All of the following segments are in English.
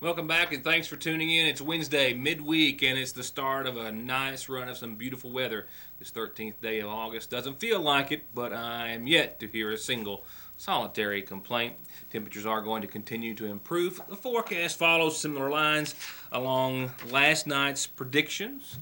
Welcome back and thanks for tuning in. It's Wednesday, midweek, and it's the start of a nice run of some beautiful weather. This 13th day of August doesn't feel like it, but I am yet to hear a single solitary complaint. Temperatures are going to continue to improve. The forecast follows similar lines along last night's predictions,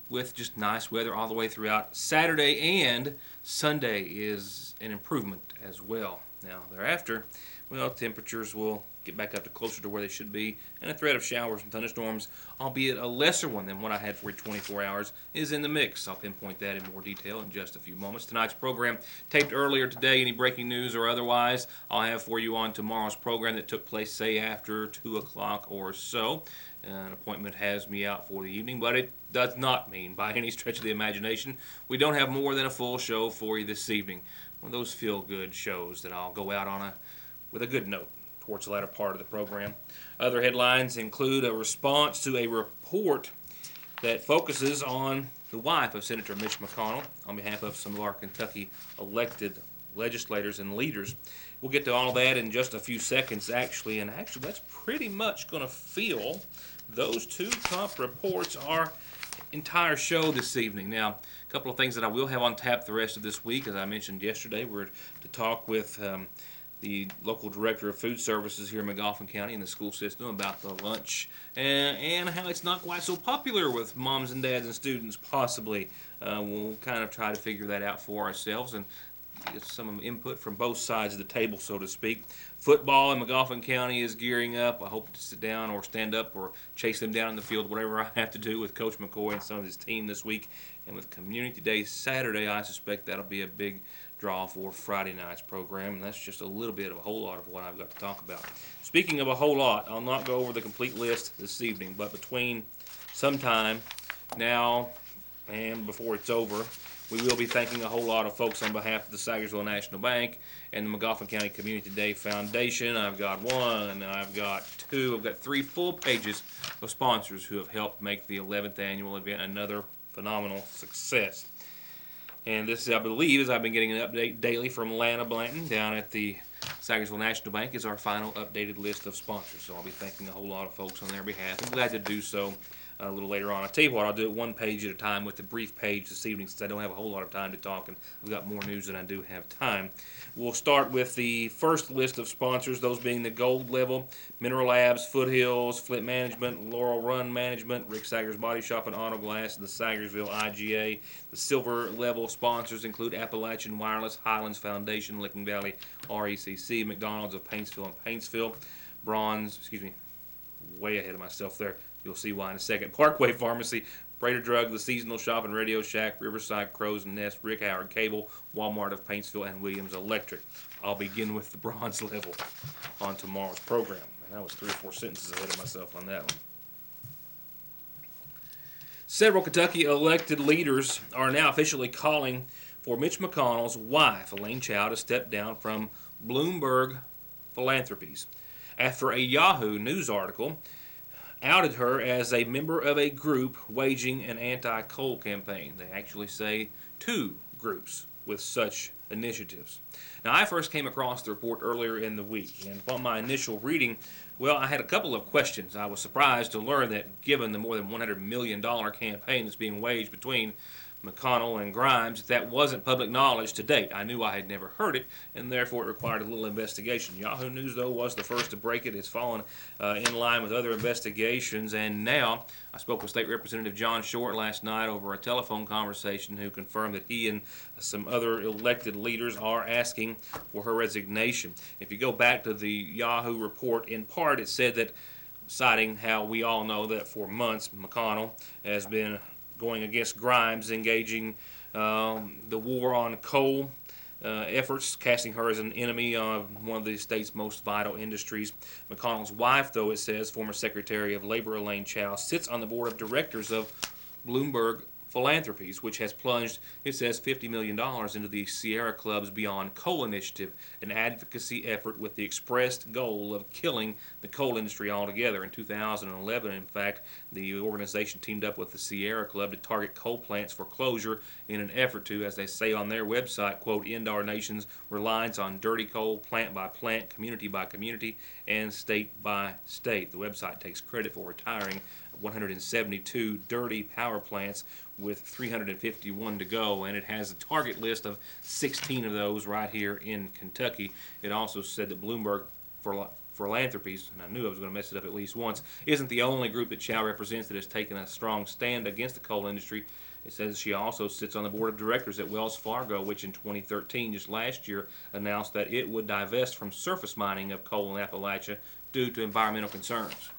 with just nice weather all the way throughout Saturday, and Sunday is an improvement as well. Now, thereafter, well, temperatures will get back up to closer to where they should be, and a threat of showers and thunderstorms, albeit a lesser one than what I had for 24 hours, is in the mix. I'll pinpoint that in more detail in just a few moments. Tonight's program, taped earlier today, any breaking news or otherwise, I'll have for you on tomorrow's program that took place, say, after 2 o'clock or so. An appointment has me out for the evening, but it does not mean, by any stretch of the imagination, we don't have more than a full show for you this evening. One of those feel-good shows that I'll go out on with a good note towards the latter part of the program. Other headlines include a response to a report that focuses on the wife of Senator Mitch McConnell on behalf of some of our Kentucky elected legislators and leaders. We'll get to all of that in just a few seconds, actually, and that's pretty much going to fill those two top reports our entire show this evening. Now, a couple of things that I will have on tap the rest of this week. As I mentioned yesterday, we're to talk with the local director of food services here in McGoffin County in the school system about the lunch and how it's not quite so popular with moms and dads and students, possibly. We'll kind of try to figure that out for ourselves and get some input from both sides of the table, so to speak. Football in McGoffin County is gearing up. I hope to sit down or stand up or chase them down in the field, whatever I have to do with Coach McCoy and some of his team this week. And with Community Day Saturday, I suspect that'll be a big draw for Friday night's program, and that's just a little bit of a whole lot of what I've got to talk about. Speaking of a whole lot, I'll not go over the complete list this evening, but between sometime now and before it's over, we will be thanking a whole lot of folks on behalf of the Sagersville National Bank and the McGoffin County Community Day Foundation. I've got one, I've got two, I've got 3 full pages of sponsors who have helped make the 11th annual event another phenomenal success. And this, I believe, as I've been getting an update daily from Lana Blanton down at the Sagersville National Bank, is our final updated list of sponsors. So I'll be thanking a whole lot of folks on their behalf. I'm glad to do so a little later on. I'll tell you what, I'll do it one page at a time with the brief page this evening since I don't have a whole lot of time to talk and I've got more news than I do have time. We'll start with the first list of sponsors, those being the gold level: Mineral Labs, Foothills, Flint Management, Laurel Run Management, Rick Sager's Body Shop and Auto Glass, and the Sagersville IGA. The silver level sponsors include Appalachian Wireless, Highlands Foundation, Licking Valley RECC, McDonald's of Paintsville and Paintsville. Bronze, way ahead of myself there. You'll see why in a second. Parkway Pharmacy, Prater Drug, The Seasonal Shop and Radio Shack, Riverside Crow's Nest, Rick Howard Cable, Walmart of Paintsville, and Williams Electric. I'll begin with the bronze level on tomorrow's program. And I was 3 or 4 sentences ahead of myself on that one. Several Kentucky elected leaders are now officially calling for Mitch McConnell's wife, Elaine Chao, to step down from Bloomberg Philanthropies after a Yahoo News article outed her as a member of a group waging an anti-coal campaign. They actually say 2 groups with such initiatives. Now, I first came across the report earlier in the week, and upon my initial reading, well, I had a couple of questions. I was surprised to learn that given the more than $100 million campaign that's being waged between McConnell and Grimes, that wasn't public knowledge to date. I knew I had never heard it, and therefore it required a little investigation. Yahoo News, though, was the first to break it. It's fallen in line with other investigations, and now I spoke with State Representative John Short last night over a telephone conversation, who confirmed that he and some other elected leaders are asking for her resignation. If you go back to the Yahoo report, in part it said that, citing how we all know that for months McConnell has been going against Grimes, engaging the war on coal efforts, casting her as an enemy of one of the state's most vital industries. McConnell's wife, though, it says, former Secretary of Labor Elaine Chao, sits on the board of directors of Bloomberg Philanthropies, which has plunged, it says, $50 million into the Sierra Club's Beyond Coal initiative, an advocacy effort with the expressed goal of killing the coal industry altogether. In 2011, in fact, the organization teamed up with the Sierra Club to target coal plants for closure in an effort to, as they say on their website, quote, end our nation's reliance on dirty coal, plant by plant, community by community, and state by state. The website takes credit for retiring 172 dirty power plants with 351 to go, and it has a target list of 16 of those right here in Kentucky. It also said that Bloomberg Philanthropies, and I knew I was going to mess it up at least once, isn't the only group that Chow represents that has taken a strong stand against the coal industry. It says she also sits on the board of directors at Wells Fargo, which in 2013, just last year, announced that it would divest from surface mining of coal in Appalachia due to environmental concerns.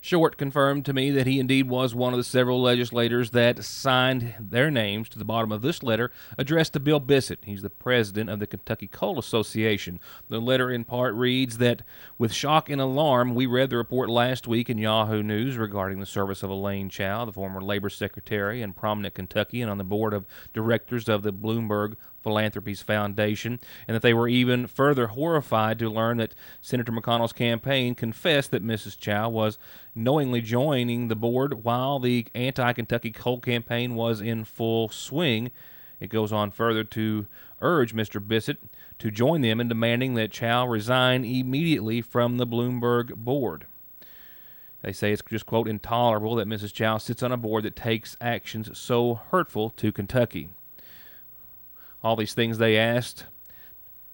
Short confirmed to me that he indeed was one of the several legislators that signed their names to the bottom of this letter addressed to Bill Bissett. He's the president of the Kentucky Coal Association. The letter in part reads that, with shock and alarm, we read the report last week in Yahoo News regarding the service of Elaine Chao, the former labor secretary and prominent Kentuckian on the board of directors of the Bloomberg Philanthropies Foundation, and that they were even further horrified to learn that Senator McConnell's campaign confessed that Mrs. Chao was knowingly joining the board while the anti-Kentucky coal campaign was in full swing. It goes on further to urge Mr. Bissett to join them in demanding that Chao resign immediately from the Bloomberg board. They say it's just, quote, intolerable that Mrs. Chao sits on a board that takes actions so hurtful to Kentucky. All these things they asked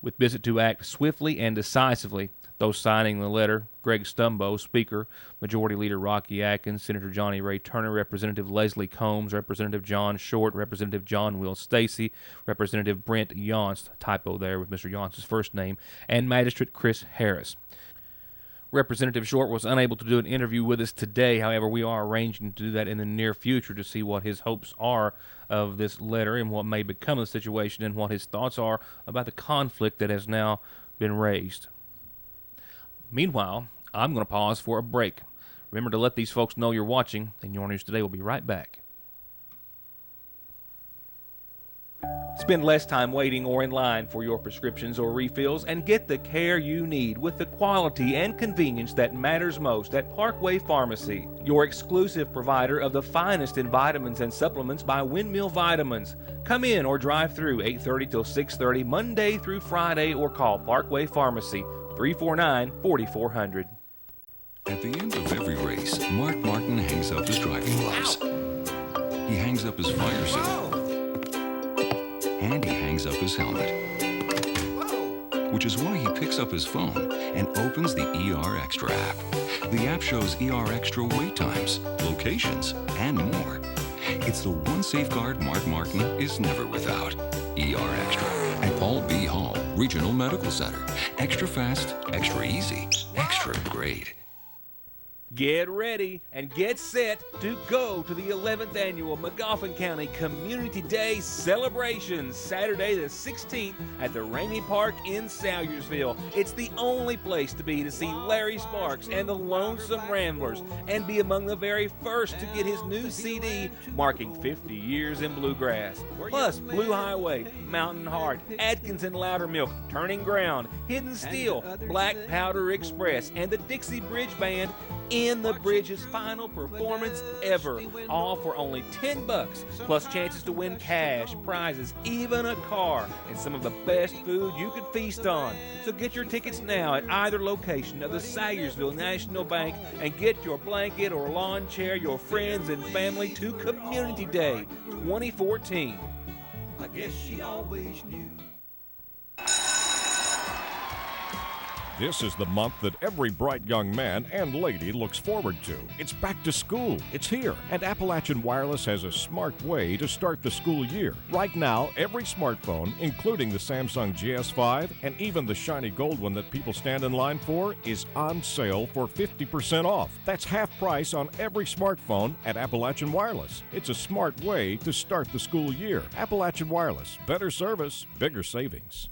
with Bissett to act swiftly and decisively. Those signing the letter: Greg Stumbo, Speaker, Majority Leader Rocky Atkins, Senator Johnny Ray Turner, Representative Leslie Combs, Representative John Short, Representative John Will Stacy, Representative Brent Yonst, typo there with Mr. Yonst's first name, and Magistrate Chris Harris. Representative Short was unable to do an interview with us today. However, we are arranging to do that in the near future to see what his hopes are of this letter and what may become of the situation and what his thoughts are about the conflict that has now been raised. Meanwhile, I'm going to pause for a break. Remember to let these folks know you're watching, and Your News Today will be right back. Spend less time waiting or in line for your prescriptions or refills and get the care you need with the quality and convenience that matters most at Parkway Pharmacy, your exclusive provider of the finest in vitamins and supplements by Windmill Vitamins. Come in or drive through 8:30 till 6:30 Monday through Friday or call Parkway Pharmacy 349-4400. At the end of every race, Mark Martin hangs up his driving gloves. He hangs up his fire suit. And he hangs up his helmet. Which is why he picks up his phone and opens the ER Extra app. The app shows ER Extra wait times, locations, and more. It's the one safeguard Mark Martin is never without. ER Extra at Paul B. Hall Regional Medical Center. Extra fast, extra easy, extra great. Get ready and get set to go to the 11th Annual Magoffin County Community Day celebrations, Saturday the 16th at the Rainey Park in Salyersville. It's the only place to be to see Larry Sparks and the Lonesome Ramblers and be among the very first to get his new CD marking 50 years in bluegrass. Plus, Blue Highway, Mountain Heart, Adkins and Loudermilk, Turning Ground, Hidden Steel, Black Powder Express, and the Dixie Bridge Band in the Bridge's final performance ever, all for only $10, plus chances to win cash, prizes, even a car, and some of the best food you could feast on. So get your tickets now at either location of the Salyersville National Bank and get your blanket or lawn chair, your friends and family to Community Day 2014. I guess she always knew. This is the month that every bright young man and lady looks forward to. It's back to school. It's here. And Appalachian Wireless has a smart way to start the school year. Right now, every smartphone, including the Samsung GS5 and even the shiny gold one that people stand in line for, is on sale for 50% off. That's half price on every smartphone at Appalachian Wireless. It's a smart way to start the school year. Appalachian Wireless. Better service, bigger savings.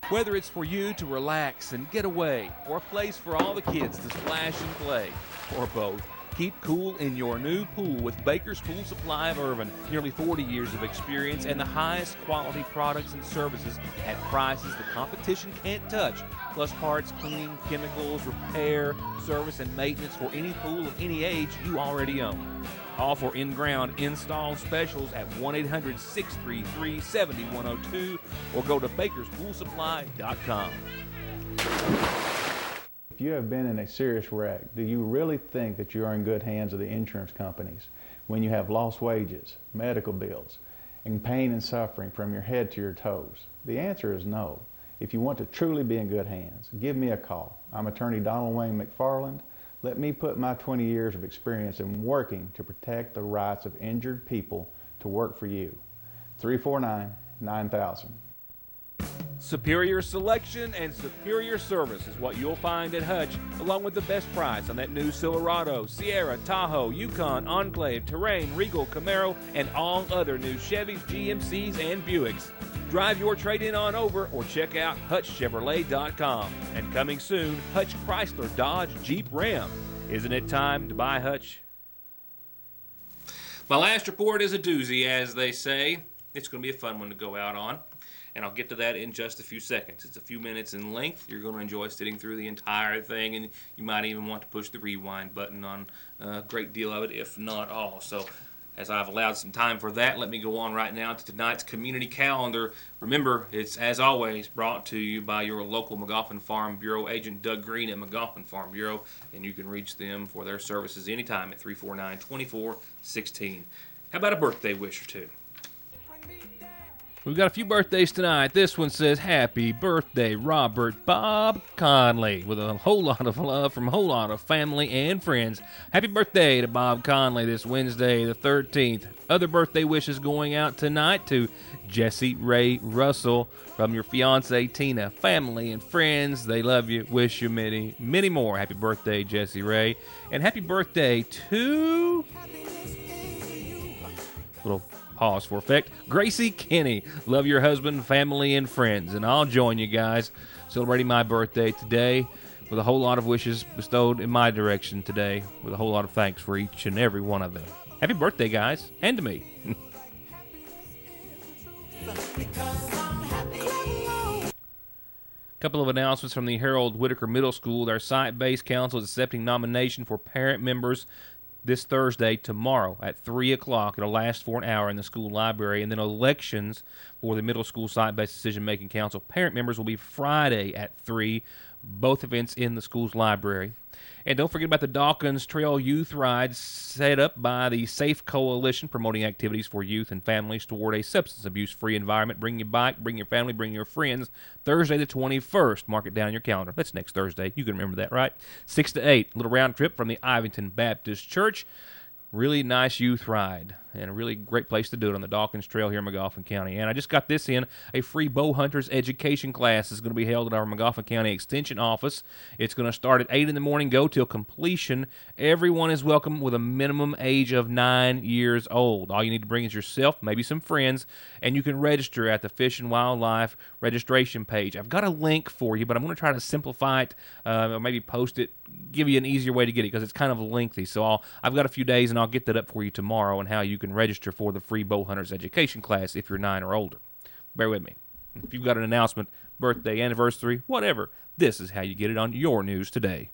Whether it's for you to relax and get away, or a place for all the kids to splash and play, or both, Keep cool in your new pool with Baker's Pool Supply of Irvin. Nearly 40 years of experience and the highest quality products and services at prices the competition can't touch. Plus parts, cleaning, chemicals, repair, service, and maintenance for any pool of any age you already own. All for in-ground install specials at 1-800-633-7102 or go to bakerspoolsupply.com. If you have been in a serious wreck, do you really think that you are in good hands of the insurance companies when you have lost wages, medical bills, and pain and suffering from your head to your toes? The answer is no. If you want to truly be in good hands, give me a call. I'm attorney Donald Wayne McFarland. Let me put my 20 years of experience in working to protect the rights of injured people to work for you. 349-9000. Superior selection and superior service is what you'll find at Hutch, along with the best price on that new Silverado, Sierra, Tahoe, Yukon, Enclave, Terrain, Regal, Camaro, and all other new Chevys, GMCs, and Buicks. Drive your trade-in on over or check out HutchChevrolet.com. And coming soon, Hutch Chrysler, Dodge, Jeep, Ram. Isn't it time to buy Hutch? My last report is a doozy, as they say. It's going to be a fun one to go out on. And I'll get to that in just a few seconds. It's a few minutes in length. You're going to enjoy sitting through the entire thing, and you might even want to push the rewind button on a great deal of it, if not all. So, as I've allowed some time for that, let me go on right now to tonight's community calendar. Remember, it's, as always, brought to you by your local McGoffin Farm Bureau agent, Doug Green at McGoffin Farm Bureau, and you can reach them for their services anytime at 349-2416. How about a birthday wish or two? We've got a few birthdays tonight. This one says, Happy birthday, Robert Bob Conley, with a whole lot of love from a whole lot of family and friends. Happy birthday to Bob Conley this Wednesday, the 13th. Other birthday wishes going out tonight to Jesse Ray Russell from your fiance Tina, family and friends. They love you. Wish you many, many more. Happy birthday, Jesse Ray. And happy birthday to... little pause for effect. Gracie Kinney. Love your husband, family, and friends. And I'll join you guys celebrating my birthday today with a whole lot of wishes bestowed in my direction today, with a whole lot of thanks for each and every one of them. Happy birthday, guys, and to me. Couple of announcements from the Harold Whitaker Middle School. Their site-based council is accepting nomination for parent members this Thursday, tomorrow at 3 o'clock. It'll last for an hour in the school library, and then elections for the middle school site-based decision-making council parent members will be Friday at 3, both events in the school's library. And don't forget about the Dawkins Trail Youth Ride set up by the Safe Coalition, promoting activities for youth and families toward a substance abuse-free environment. Bring your bike, bring your family, bring your friends. Thursday the 21st. Mark it down in your calendar. That's next Thursday. You can remember that, right? 6 to 8. Little round trip from the Ivington Baptist Church. Really nice youth ride, and a really great place to do it on the Dawkins Trail here in McGoffin County. And I just got this in. A free bow hunters education class is going to be held at our McGoffin County Extension office. It's going to start at 8 in the morning, go till completion. Everyone is welcome with a minimum age of 9 years old. All you need to bring is yourself, maybe some friends, and you can register at the Fish and Wildlife registration page. I've got a link for you, but I'm going to try to simplify it, or maybe post it, give you an easier way to get it, because it's kind of lengthy. So I've got a few days, and I'll get that up for you tomorrow on how you can register for the free bow hunters education class if you're 9 or older. Bear with me. If you've got an announcement, birthday, anniversary, whatever, this is how you get it on your news today.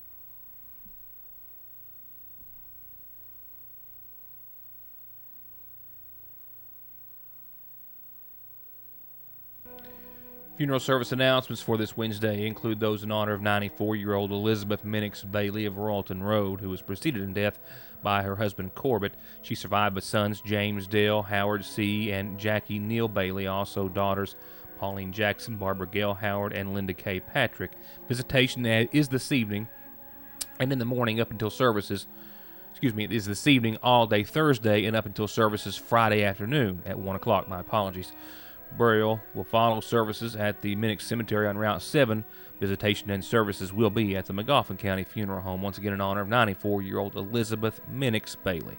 Funeral service announcements for this Wednesday include those in honor of 94-year-old Elizabeth Minix Bailey of Royalton Road, who was preceded in death by her husband Corbett. She survived by sons James Dale, Howard C., and Jackie Neal Bailey, also daughters Pauline Jackson, Barbara Gail Howard, and Linda K. Patrick. Visitation is this evening, and in the morning up until services. It is this evening all day Thursday and up until services Friday afternoon at 1 o'clock. My apologies. Burial will follow services at the Minix Cemetery on Route 7. Visitation and services will be at the McGoffin County Funeral Home, once again in honor of 94-year-old Elizabeth Minix Bailey.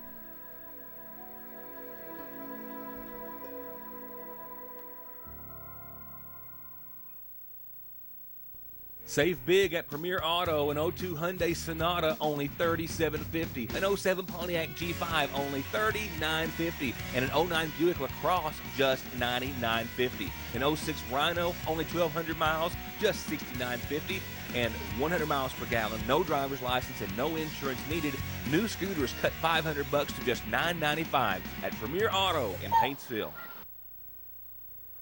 Save big at Premier Auto. An '02 Hyundai Sonata, only $37.50. An '07 Pontiac G5, only $39.50. And an '09 Buick LaCrosse, just $99.50. An '06 Rhino, only 1,200 miles, just $69.50. And 100 miles per gallon, no driver's license, and no insurance needed. New scooters cut $500 to just $995 at Premier Auto in Paintsville.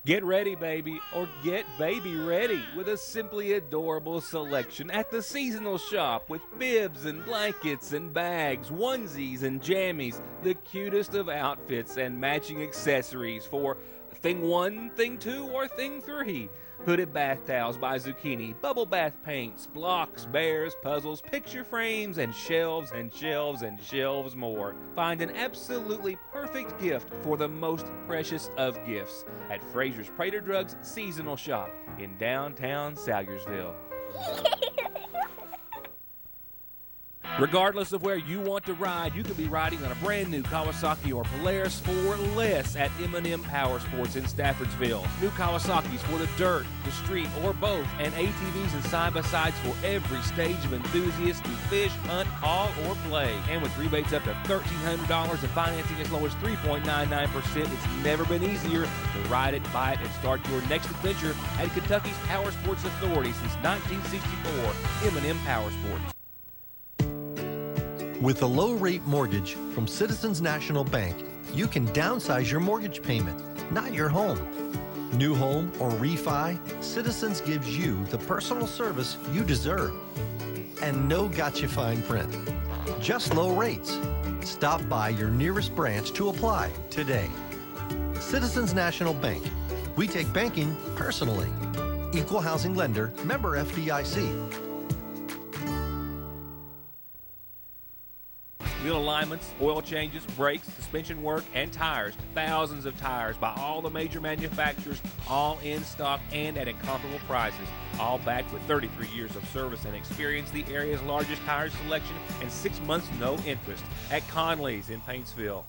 Get ready, baby, or get baby ready with a simply adorable selection at the seasonal shop with bibs and blankets and bags, onesies and jammies, the cutest of outfits and matching accessories for thing 1, thing 2, or thing 3. Hooded bath towels by Zucchini, bubble bath paints, blocks, bears, puzzles, picture frames, and shelves and shelves and shelves more. Find an absolutely perfect gift for the most precious of gifts at Fraser's Prater Drugs Seasonal Shop in downtown Salyersville. Regardless of where you want to ride, you can be riding on a brand new Kawasaki or Polaris for less at M&M Power Sports in Staffordsville. New Kawasaki's for the dirt, the street, or both, and ATVs and side-by-sides for every stage of enthusiasts to fish, hunt, haul, or play. And with rebates up to $1,300 and financing as low as 3.99%, it's never been easier to ride it, buy it, and start your next adventure at Kentucky's Power Sports Authority since 1964, M&M Power Sports. With a low-rate mortgage from Citizens National Bank, you can downsize your mortgage payment, not your home. New home or refi, Citizens gives you the personal service you deserve. And no gotcha fine print. Just low rates. Stop by your nearest branch to apply today. Citizens National Bank. We take banking personally. Equal housing lender, member FDIC. Wheel alignments, oil changes, brakes, suspension work, and tires. Thousands of tires by all the major manufacturers, all in stock and at incomparable prices. All backed with 33 years of service and experience, the area's largest tire selection, and 6 months no interest at Conley's in Paintsville.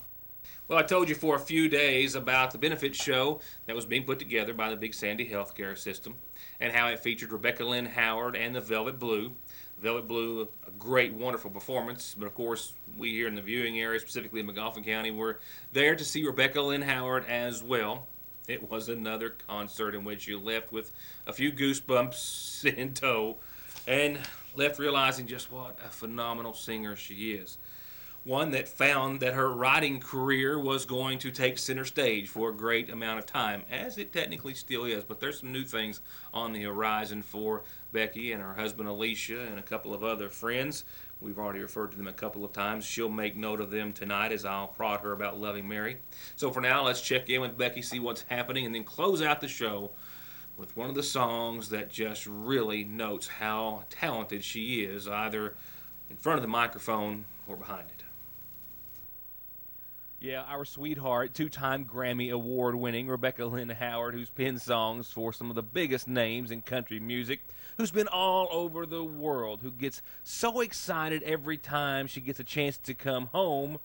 Well, I told you for a few days about the benefit show that was being put together by the Big Sandy Healthcare System and how it featured Rebecca Lynn Howard and the Velvet Blue. Velvet Blue, a great, wonderful performance, but of course, we here in the viewing area, specifically in McGoffin County, were there to see Rebecca Lynn Howard as well. It was another concert in which you left with a few goosebumps in tow and left realizing just what a phenomenal singer she is. One that found that her writing career was going to take center stage for a great amount of time, as it technically still is. But there's some new things on the horizon for Becky and her husband Alicia and a couple of other friends. We've already referred to them a couple of times. She'll make note of them tonight as I'll prod her about Loving Mary. So for now, let's check in with Becky, see what's happening, and then close out the show with one of the songs that just really notes how talented she is, either in front of the microphone or behind it. Yeah, our sweetheart, two-time Grammy Award-winning Rebecca Lynn Howard, who's penned songs for some of the biggest names in country music, who's been all over the world, who gets so excited every time she gets a chance to come home,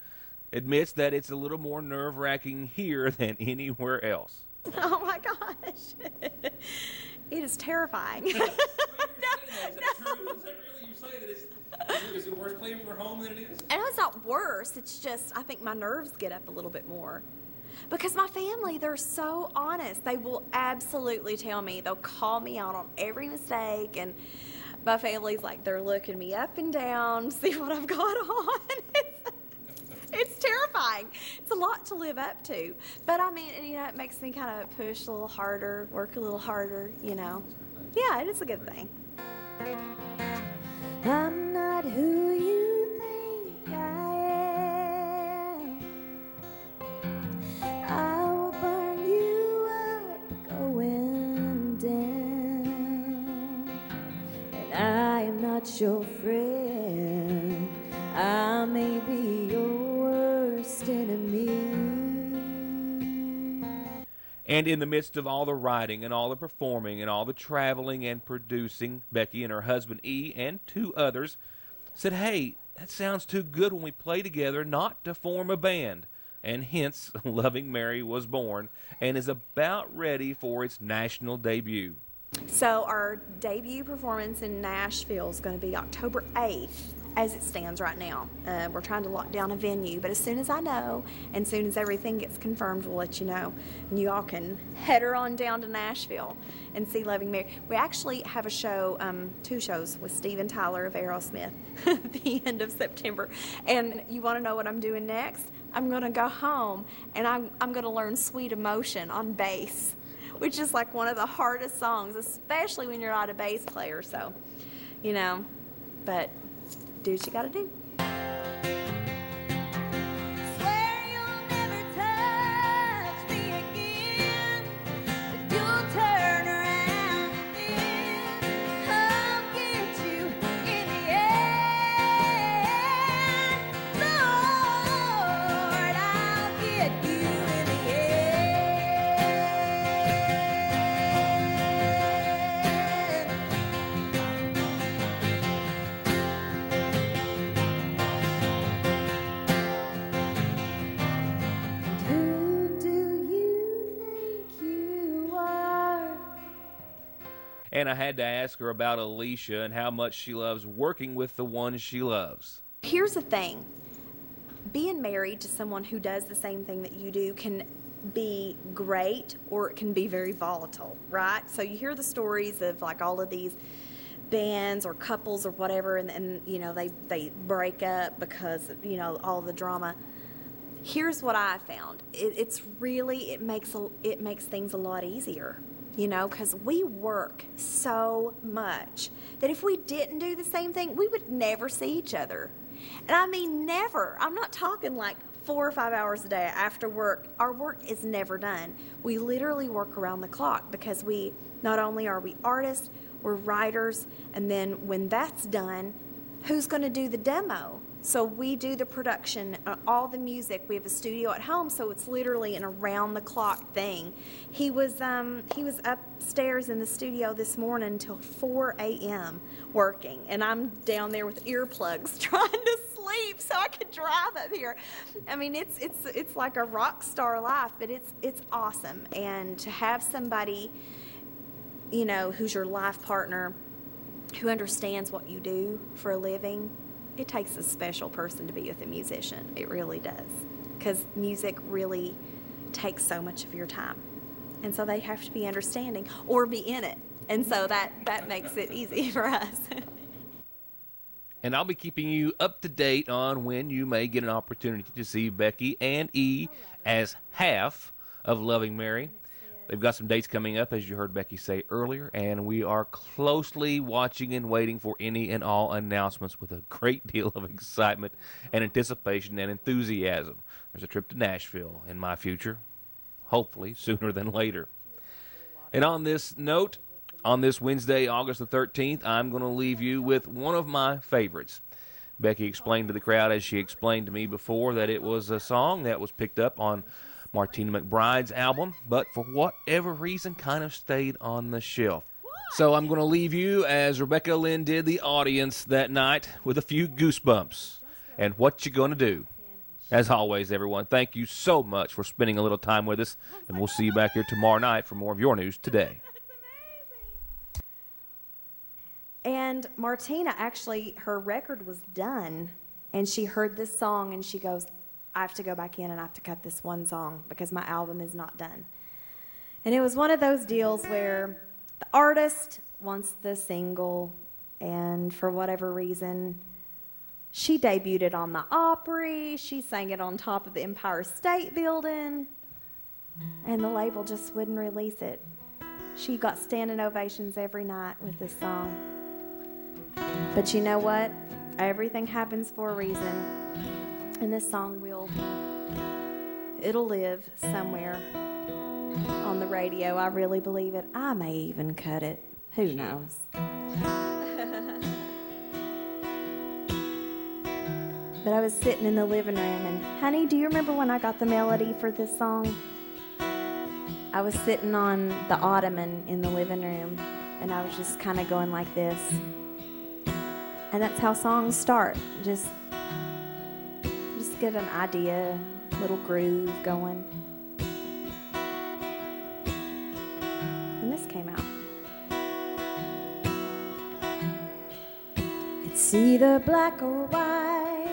admits that it's a little more nerve-wracking here than anywhere else. Oh my gosh. It is terrifying. Is that true? Is that really, you say that is it worse playing for home than it is? And it's not worse, it's just I think my nerves get up a little bit more. Because my family, they're so honest. They will absolutely tell me. They'll call me out on every mistake, and my family's like, they're looking me up and down, see what I've got on. It's terrifying. It's a lot to live up to. But I mean, you know, it makes me kind of push a little harder, work a little harder, you know. Yeah, it is a good thing. I'm not who you think I am. I will burn you up going down. And I am not your friend. I may be your worst enemy. And in the midst of all the writing and all the performing and all the traveling and producing, Becky and her husband E and two others said, hey, that sounds too good when we play together not to form a band. And hence, Loving Mary was born and is about ready for its national debut. So our debut performance in Nashville is going to be October 8th, as it stands right now. We're trying to lock down a venue, but as soon as I know, and as soon as everything gets confirmed, we'll let you know. And you all can head her on down to Nashville and see Loving Mary. We actually have a show, 2 shows with Steven Tyler of Aerosmith at the end of September. And you want to know what I'm doing next? I'm going to go home and I'm going to learn Sweet Emotion on bass, which is like one of the hardest songs, especially when you're not a bass player. So, you know, but do what you gotta do. Swear you'll never touch me again, that you'll turn around and I'll get you in the end. Lord, I'll get you in the And I had to ask her about Alicia and how much she loves working with the ones she loves. Here's the thing. Being married to someone who does the same thing that you do can be great or it can be very volatile, right? So you hear the stories of like all of these bands or couples or whatever, and you know, they break up because, you know, all the drama. Here's what I found. It makes things a lot easier, you know, because we work so much that if we didn't do the same thing, we would never see each other. And I mean never. I'm not talking like 4 or 5 hours a day after work. Our work is never done. We literally work around the clock because we not only are we artists, we're writers, and then when that's done, who's going to do the demo? So we do the production, all the music. We have a studio at home, so it's literally an around-the-clock thing. He was upstairs in the studio this morning until 4 a.m. working, and I'm down there with earplugs trying to sleep so I could drive up here. I mean, it's like a rock star life, but it's awesome. And to have somebody, you know, who's your life partner, who understands what you do for a living, it takes a special person to be with a musician. It really does. Because music really takes so much of your time. And so they have to be understanding or be in it. And so that makes it easy for us. And I'll be keeping you up to date on when you may get an opportunity to see Becky and E as half of Loving Mary. They've got some dates coming up, as you heard Becky say earlier, and we are closely watching and waiting for any and all announcements with a great deal of excitement and anticipation and enthusiasm. There's a trip to Nashville in my future, hopefully sooner than later. And on this note, on this Wednesday, August the 13th, I'm going to leave you with one of my favorites. Becky explained to the crowd, as she explained to me before, that it was a song that was picked up on Martina McBride's album, but for whatever reason kind of stayed on the shelf. So I'm going to leave you, as Rebecca Lynn did the audience that night, with a few goosebumps. And what you going to do? As always, everyone, thank you so much for spending a little time with us, and we'll see you back here tomorrow night for more of your news today. And Martina, actually, her record was done, and she heard this song, and she goes, I have to go back in and I have to cut this one song because my album is not done. And it was one of those deals where the artist wants the single, and for whatever reason, she debuted it on the Opry, she sang it on top of the Empire State Building, and the label just wouldn't release it. She got standing ovations every night with this song. But you know what? Everything happens for a reason. And this song it'll live somewhere on the radio. I really believe it. I may even cut it. Who knows? But I was sitting in the living room and, honey, do you remember when I got the melody for this song? I was sitting on the ottoman in the living room and I was just kind of going like this. And that's how songs start. Just get an idea, little groove going. And this came out. It's either black or white.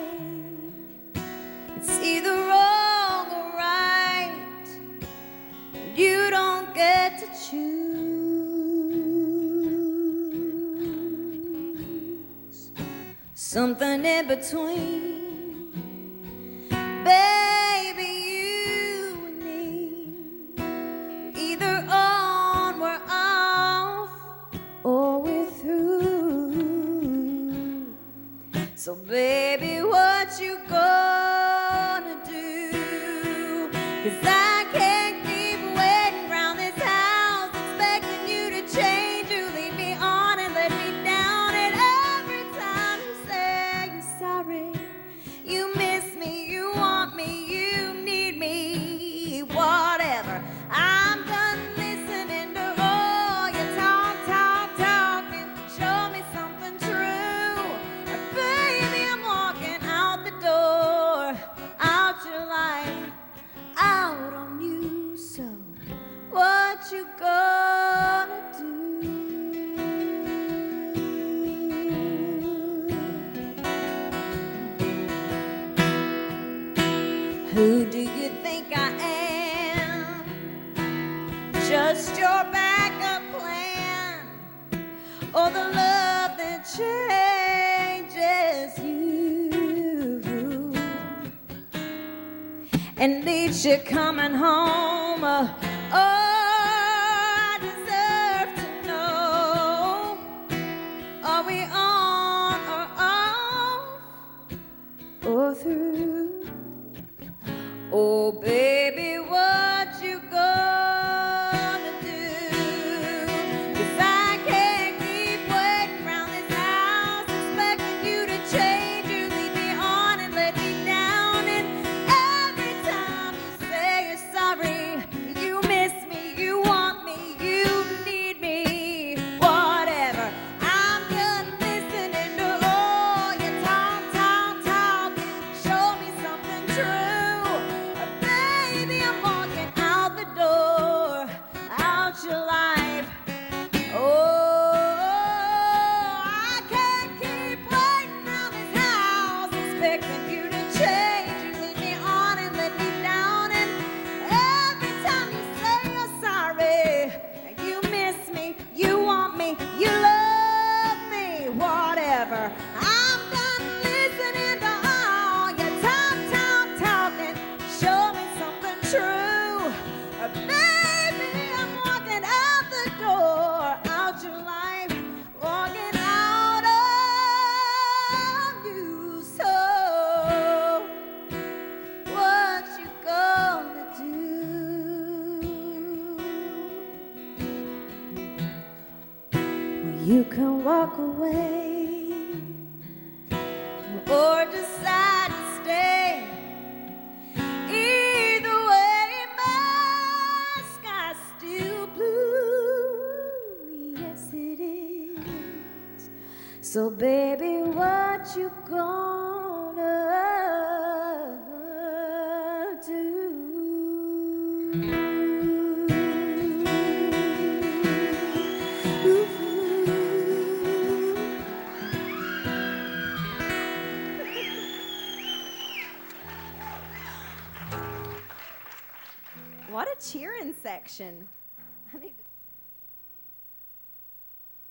It's either wrong or right. You don't get to choose. Something in between. Baby, you and me. Either on, we're off, or we're through. So baby, what you gonna do? 'Cause I can't keep waiting round this house, expecting you to change. You lead me on and let me down, and every time you say you're sorry, you miss me, you want me, you need me, whatever. I'm done listening to all your talk, and show me something true. Baby, I'm walking out the door, out your life, out on you. So what you gonna do? Who do you think I am? Just your backup plan, or the love that changes you and leaves you coming home? I deserve to know. Are we on or off or through? Oh, baby, what you gonna do? 'Cause I can't keep waiting round this house, expecting you to change. You lead me on and let me down, and every time you say you're sorry, you miss me, you want me, you need me, whatever. I'm done listening to all your talk, and show me something true. Baby, I'm walking out the door, out your life. Oh, I can't keep waiting round this house, expecting you to change. You lead me on and let me down, and every time you say you're sorry, you miss me, you want me, you love me, whatever. I'm done listening to all your talking. Show me something true. Baby, I'm walking out the door, out your life, walking out on you. So what you gonna do? Well, you can walk away or decide to stay. Either way, my sky's still blue. Yes, it is. So, baby, what you gonna do? What a cheering section. I need to